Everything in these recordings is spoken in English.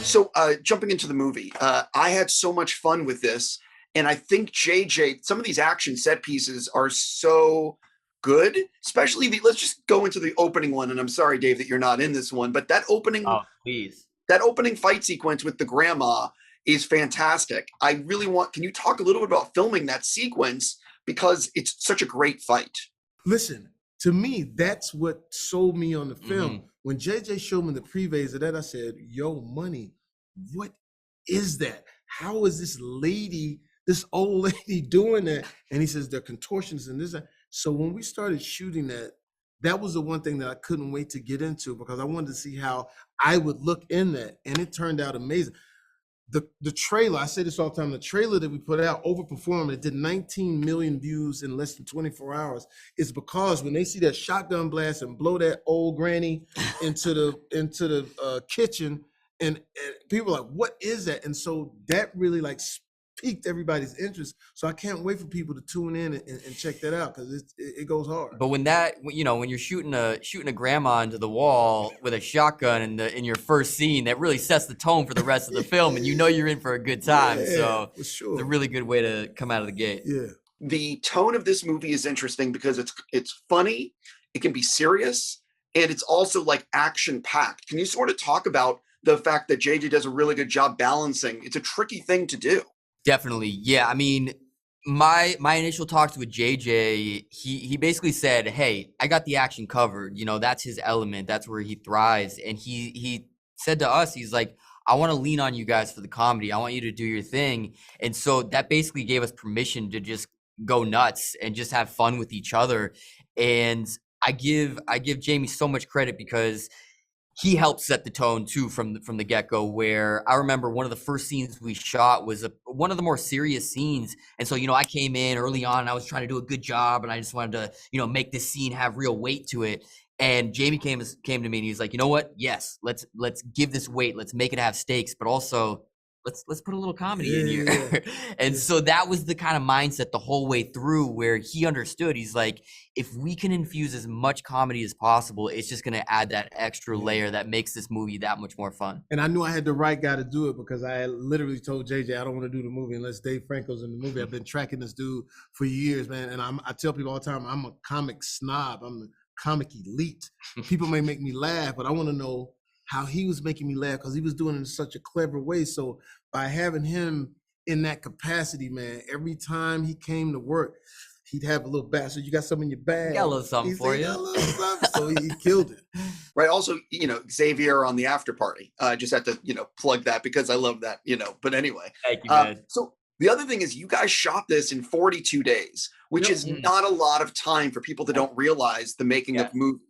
So jumping into the movie, I had so much fun with this. And I think JJ, some of these action set pieces are so good, especially let's just go into the opening one. And I'm sorry, Dave, that you're not in this one, but Oh, please. that opening fight sequence with the grandma is fantastic. I really can you talk a little bit about filming that sequence because it's such a great fight? Listen, to me, that's what sold me on the film. Mm-hmm. When JJ showed me the previs of that, I said, yo, money, what is that? How is this old lady doing that? And he says, they're contortions and this. So when we started shooting that, that was the one thing that I couldn't wait to get into because I wanted to see how I would look in that. And it turned out amazing. The trailer, I say this all the time, the trailer that we put out overperformed. It did 19 million views in less than 24 hours. It's because when they see that shotgun blast and blow that old granny into the kitchen, and people are like, what is that? And so that really like piqued everybody's interest. So I can't wait for people to tune in and check that out because it goes hard. But when you're shooting a grandma into the wall with a shotgun in your first scene, that really sets the tone for the rest of the film, and you know you're in for a good time. Yeah, so for sure. It's a really good way to come out of the gate. Yeah. The tone of this movie is interesting because it's funny, it can be serious, and it's also like action packed. Can you sort of talk about the fact that JJ does a really good job balancing? It's a tricky thing to do. Definitely. Yeah. I mean, my initial talks with JJ, he basically said, hey, I got the action covered. You know, that's his element. That's where he thrives. And he said to us, he's like, I want to lean on you guys for the comedy. I want you to do your thing. And so that basically gave us permission to just go nuts and just have fun with each other. And I give Jamie so much credit because he helped set the tone too from the get-go, where I remember one of the first scenes we shot was one of the more serious scenes. And so, I came in early on and I was trying to do a good job and I just wanted to, make this scene have real weight to it. And Jamie came to me and he's like, you know what? Yes, let's give this weight. Let's make it have stakes, but also let's put a little comedy in here. Yeah. And so that was the kind of mindset the whole way through where he understood. He's like, if we can infuse as much comedy as possible, it's just going to add that extra layer that makes this movie that much more fun. And I knew I had the right guy to do it because I literally told JJ, I don't want to do the movie unless Dave Franco's in the movie. I've been tracking this dude for years, man. And I tell people all the time, I'm a comic snob. I'm a comic elite. People may make me laugh, but I want to know how he was making me laugh because he was doing it in such a clever way. So by having him in that capacity, man, every time he came to work, he'd have a little bag. So you got something in your bag. Got a little something for you. Got a little something. So he killed it. Right. Also, Xavier on the after party. I just had to, plug that because I love that, but anyway. Thank you, man. So the other thing is you guys shot this in 42 days, which is not a lot of time for people that don't realize the making of movies.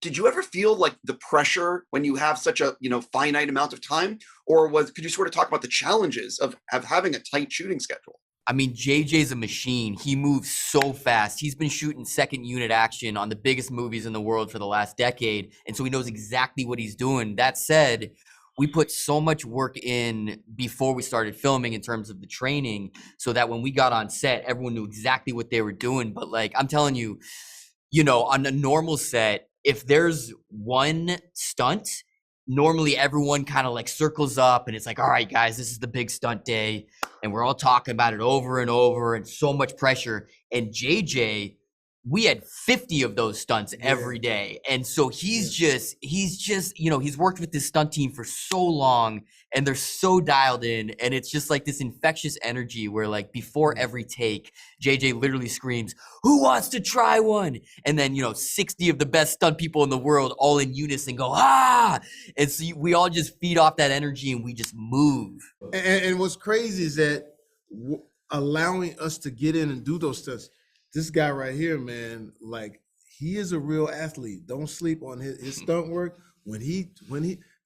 Did you ever feel like the pressure when you have such a finite amount of time, or could you sort of talk about the challenges of having a tight shooting schedule? I mean, JJ's a machine. He moves so fast. He's been shooting second unit action on the biggest movies in the world for the last decade, and so he knows exactly what he's doing. That said, we put so much work in before we started filming in terms of the training, so that when we got on set, everyone knew exactly what they were doing. But like I'm telling you, on a normal set, if there's one stunt, normally everyone kind of like circles up and it's like, all right, guys, this is the big stunt day. And we're all talking about it over and over and so much pressure. And JJ, we had 50 of those stunts every day. And so he's just, he's worked with this stunt team for so long and they're so dialed in. And it's just like this infectious energy where like before every take, JJ literally screams, who wants to try one? And then, 60 of the best stunt people in the world all in unison go, ah! And so we all just feed off that energy and we just move. And what's crazy is that allowing us to get in and do those stunts, this guy right here, man, like he is a real athlete. Don't sleep on his stunt work. When we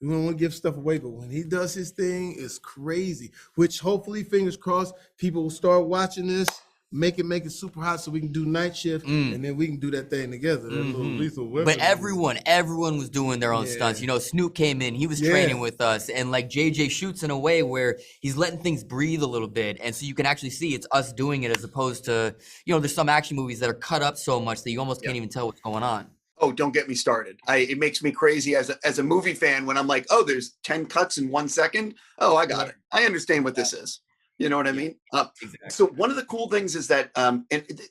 don't want to give stuff away, but when he does his thing, it's crazy. Which hopefully, fingers crossed, people will start watching this, make it super hot so we can do night shift and then we can do that thing together. That little lethal weapon. But everyone was doing their own stunts. Snoop came in, he was training with us, and like JJ shoots in a way where he's letting things breathe a little bit. And so you can actually see it's us doing it as opposed to, there's some action movies that are cut up so much that you almost can't even tell what's going on. Oh, don't get me started. It makes me crazy as a movie fan when I'm like, oh, there's 10 cuts in 1 second. Oh, I got it. I understand what this is. You know what I mean? Exactly. So one of the cool things is that and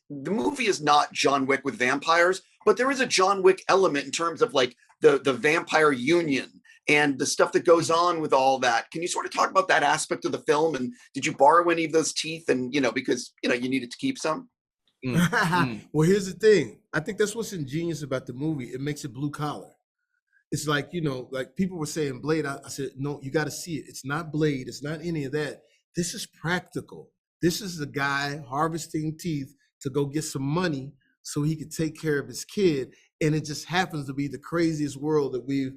the movie is not John Wick with vampires, but there is a John Wick element in terms of like the vampire union and the stuff that goes on with all that. Can you sort of talk about that aspect of the film? And did you borrow any of those teeth? And, because, you needed to keep some? Well, here's the thing. I think that's what's ingenious about the movie. It makes it blue collar. It's like, like people were saying Blade. I said, no, you got to see it. It's not Blade. It's not any of that. This is practical. This is a guy harvesting teeth to go get some money so he could take care of his kid. And it just happens to be the craziest world that we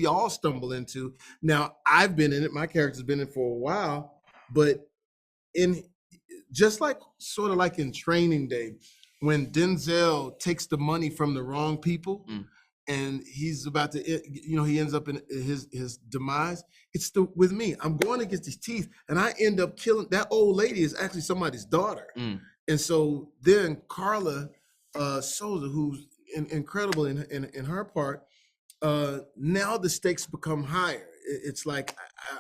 all stumble into. Now, I've been in it. My character's been in it for a while, but just like sort of like in Training Day, when Denzel takes the money from the wrong people and he's about to, he ends up in his demise. It's with me. I'm going to get these teeth and I end up killing that old lady is actually somebody's daughter. And so then Karla Souza, who's incredible in her part, now the stakes become higher. It's like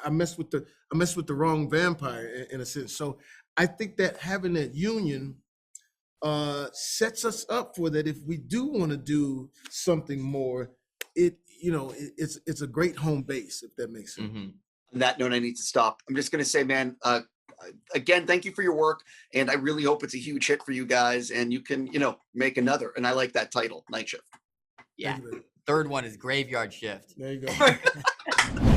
I messed with the wrong vampire in a sense. So I think that having that union sets us up for that. If we do want to do something more, it's a great home base, if that makes sense. On that note, I need to stop. I'm just going to say, man, again, thank you for your work. And I really hope it's a huge hit for you guys and you can, make another. And I like that title, Night Shift. Yeah. Third one is Graveyard Shift. There you go.